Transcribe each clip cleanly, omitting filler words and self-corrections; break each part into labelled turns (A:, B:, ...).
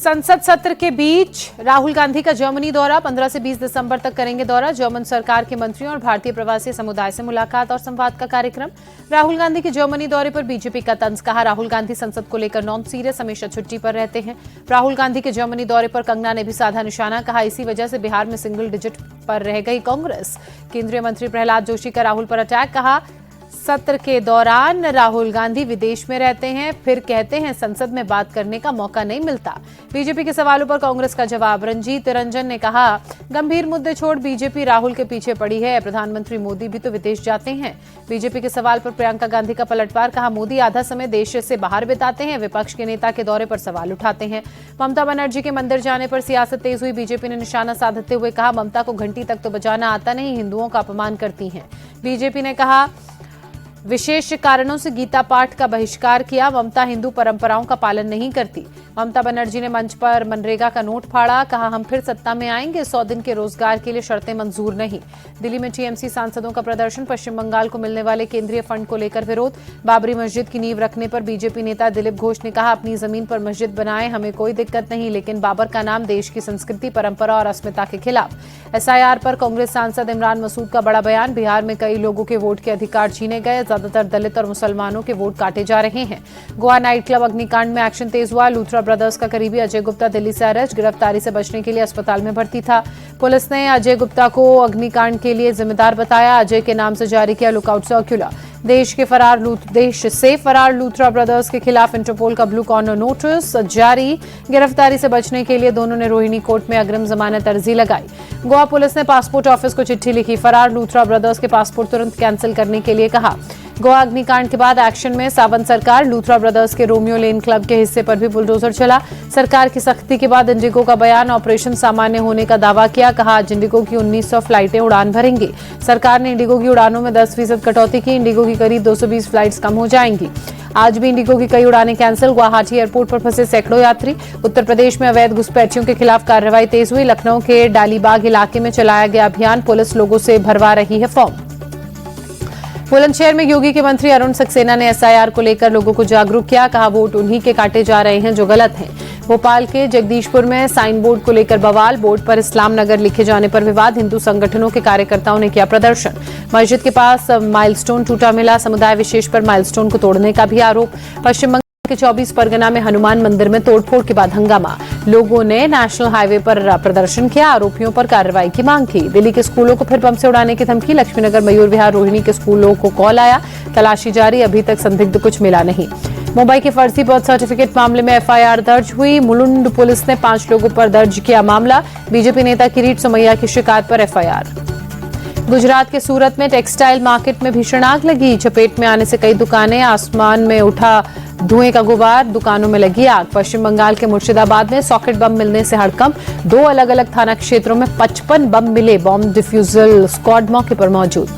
A: संसद सत्र के बीच राहुल गांधी का जर्मनी दौरा 15 से 20 दिसंबर तक करेंगे दौरा। जर्मन सरकार के मंत्रियों और भारतीय प्रवासी समुदाय से मुलाकात और संवाद का कार्यक्रम। राहुल गांधी के जर्मनी दौरे पर बीजेपी का तंज कहा, राहुल गांधी संसद को लेकर नॉन सीरियस, हमेशा छुट्टी पर रहते हैं। राहुल गांधी के जर्मनी दौरे पर कंगना ने भी साधा निशाना, कहा इसी वजह से बिहार में सिंगल डिजिट पर रह गई कांग्रेस। केंद्रीय मंत्री प्रहलाद जोशी का राहुल पर अटैक, कहा सत्र के दौरान राहुल गांधी विदेश में रहते हैं, फिर कहते हैं संसद में बात करने का मौका नहीं मिलता। बीजेपी के सवालों पर कांग्रेस का जवाब, रंजीत रंजन ने कहा गंभीर मुद्दे छोड़ बीजेपी राहुल के पीछे पड़ी है, प्रधानमंत्री मोदी भी तो विदेश जाते हैं। बीजेपी के सवाल पर प्रियंका गांधी का पलटवार, कहा मोदी आधा समय देश से बाहर बिताते हैं, विपक्ष के नेता के दौरे पर सवाल उठाते हैं। ममता बनर्जी के मंदिर जाने पर सियासत तेज हुई, बीजेपी ने निशाना साधते हुए कहा ममता को घंटी तक तो बजाना आता नहीं, हिंदुओं का अपमान करती हैं। बीजेपी ने कहा विशेष कारणों से गीता पाठ का बहिष्कार किया, ममता हिंदू परंपराओं का पालन नहीं करती। ममता बनर्जी ने मंच पर मनरेगा का नोट फाड़ा, कहा हम फिर सत्ता में आएंगे, 100 दिन के रोजगार के लिए शर्तें मंजूर नहीं। दिल्ली में टीएमसी सांसदों का प्रदर्शन, पश्चिम बंगाल को मिलने वाले केंद्रीय फंड को लेकर विरोध। बाबरी मस्जिद की नींव रखने पर बीजेपी नेता दिलीप घोष ने कहा अपनी जमीन पर मस्जिद बनाएं, हमें कोई दिक्कत नहीं, लेकिन बाबर का नाम देश की संस्कृति, परंपरा और अस्मिता के खिलाफ। एसआईआर पर कांग्रेस सांसद इमरान मसूद का बड़ा बयान, बिहार में कई लोगों के वोट के अधिकार छीने गए, ज्यादातर दलित और मुसलमानों के वोट काटे जा रहे हैं। गोवा नाइट क्लब अग्निकांड में एक्शन तेज हुआ, लूथरा ब्रदर्स का करीबी अजय गुप्ता दिल्ली से अरेस्ट, गिरफ्तारी से बचने के लिए अस्पताल में भर्ती था। पुलिस ने अजय गुप्ता को अग्निकांड के लिए जिम्मेदार बताया, अजय के नाम से जारी किया लुकआउट सर्कुलर। देश से फरार लूथरा ब्रदर्स के खिलाफ इंटरपोल का ब्लू कॉर्नर नोटिस जारी, गिरफ्तारी से बचने के लिए दोनों ने रोहिणी कोर्ट में अग्रिम जमानत अर्जी लगाई। गोवा पुलिस ने पासपोर्ट ऑफिस को चिट्ठी लिखी, फरार लूथरा ब्रदर्स के पासपोर्ट तुरंत कैंसिल करने के लिए कहा। गोवा अग्निकांड के बाद एक्शन में सावंत सरकार, लूथरा ब्रदर्स के रोमियो लेन क्लब के हिस्से पर भी बुलडोजर चला। सरकार की सख्ती के बाद इंडिगो का बयान, ऑपरेशन सामान्य होने का दावा किया, कहा आज इंडिगो की 1900 फ्लाइटें उड़ान भरेंगी। सरकार ने इंडिगो की उड़ानों में 10% कटौती की, इंडिगो की करीब 220 फ्लाइट्स कम हो जाएंगी। आज भी इंडिगो की कई उड़ानें कैंसिल, गुवाहाटी एयरपोर्ट पर फंसे सैकड़ों यात्री। उत्तर प्रदेश में अवैध घुसपैठियों के खिलाफ कार्रवाई तेज हुई, लखनऊ के डालीबाग इलाके में चलाया गया अभियान, पुलिस लोगों से भरवा रही है फॉर्म। बुलंदशहर में योगी के मंत्री अरुण सक्सेना ने एसआईआर को लेकर लोगों को जागरूक किया, कहा वोट उन्हीं के काटे जा रहे हैं जो गलत हैं। भोपाल के जगदीशपुर में साइन बोर्ड को लेकर बवाल, बोर्ड पर इस्लाम नगर लिखे जाने पर विवाद, हिंदू संगठनों के कार्यकर्ताओं ने किया प्रदर्शन। मस्जिद के पास माइलस्टोन टूटा मिला, समुदाय विशेष पर माइलस्टोन को तोड़ने का भी आरोप। पश्चिम बंगाल के 24 परगना में हनुमान मंदिर में तोड़फोड़ के बाद हंगामा, लोगों ने नेशनल हाईवे पर प्रदर्शन किया, आरोपियों पर कार्रवाई की मांग की। दिल्ली के स्कूलों को फिर बम से उड़ाने की धमकी, लक्ष्मीनगर, मयूर विहार, रोहिणी के स्कूलों को कॉल आया, तलाशी जारी, अभी तक संदिग्ध कुछ मिला नहीं। मुंबई के फर्जी बर्थ सर्टिफिकेट मामले में एफआईआर दर्ज हुई, मुलुंड पुलिस ने 5 लोगों पर दर्ज किया मामला, बीजेपी नेता किरीट सोमैया की शिकायत पर एफआईआर। गुजरात के सूरत में टेक्सटाइल मार्केट में भीषण आग लगी, चपेट में आने से कई दुकानें, आसमान में उठा धुएं का गुबार, दुकानों में लगी आग। पश्चिम बंगाल के मुर्शिदाबाद में सॉकेट बम मिलने से हड़कंप, 2 अलग अलग थाना क्षेत्रों में 55 बम मिले, बॉम्ब डिफ्यूजल स्क्वाड मौके पर मौजूद।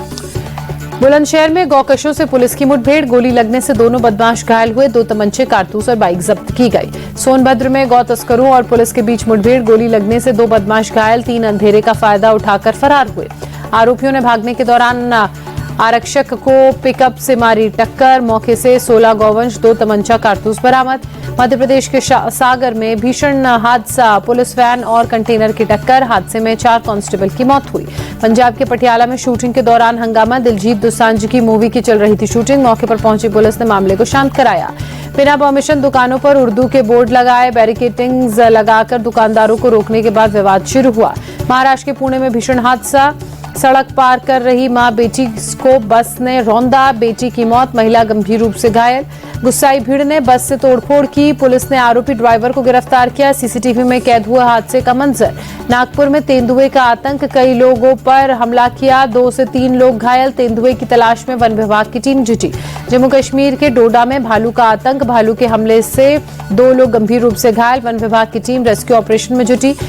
A: बुलंदशहर में गौकशों से पुलिस की मुठभेड़, गोली लगने से दोनों बदमाश घायल हुए, 2 तमंचे, कारतूस और बाइक जब्त की गई। सोनभद्र में गौ तस्करों और पुलिस के बीच मुठभेड़, गोली लगने से 2 बदमाश घायल, 3 अंधेरे का फायदा उठाकर फरार हुए। आरोपियों ने भागने के दौरान आरक्षक को पिकअप से मारी टक्कर, मौके से 16 गौवंश, 2 तमंचा, कारतूस बरामद। मध्य प्रदेश के सागर में भीषण हादसा, पुलिस वैन और कंटेनर की टक्कर, हादसे में 4 कांस्टेबल की मौत हुई। पंजाब के पटियाला में शूटिंग के दौरान हंगामा, दिलजीत दोसांझ की मूवी की चल रही थी शूटिंग, मौके पर पहुंची पुलिस ने मामले को शांत कराया। बिना परमिशन दुकानों पर उर्दू के बोर्ड लगाए, बैरिकेडिंग्स लगाकर दुकानदारों को रोकने के बाद विवाद शुरू हुआ। महाराष्ट्र के पुणे में भीषण हादसा, सड़क पार कर रही मां बेटी को बस ने रौंदा, बेटी की मौत, महिला गंभीर रूप से घायल। गुस्साई भीड़ ने बस से तोड़फोड़ की, पुलिस ने आरोपी ड्राइवर को गिरफ्तार किया, सीसीटीवी में कैद हुआ हादसे का मंजर। नागपुर में तेंदुए का आतंक, कई लोगों पर हमला किया, 2 से 3 लोग घायल, तेंदुए की तलाश में वन विभाग की टीम जुटी। जम्मू कश्मीर के डोडा में भालू का आतंक, भालू के हमले से 2 लोग गंभीर रूप से घायल, वन विभाग की टीम रेस्क्यू ऑपरेशन में जुटी।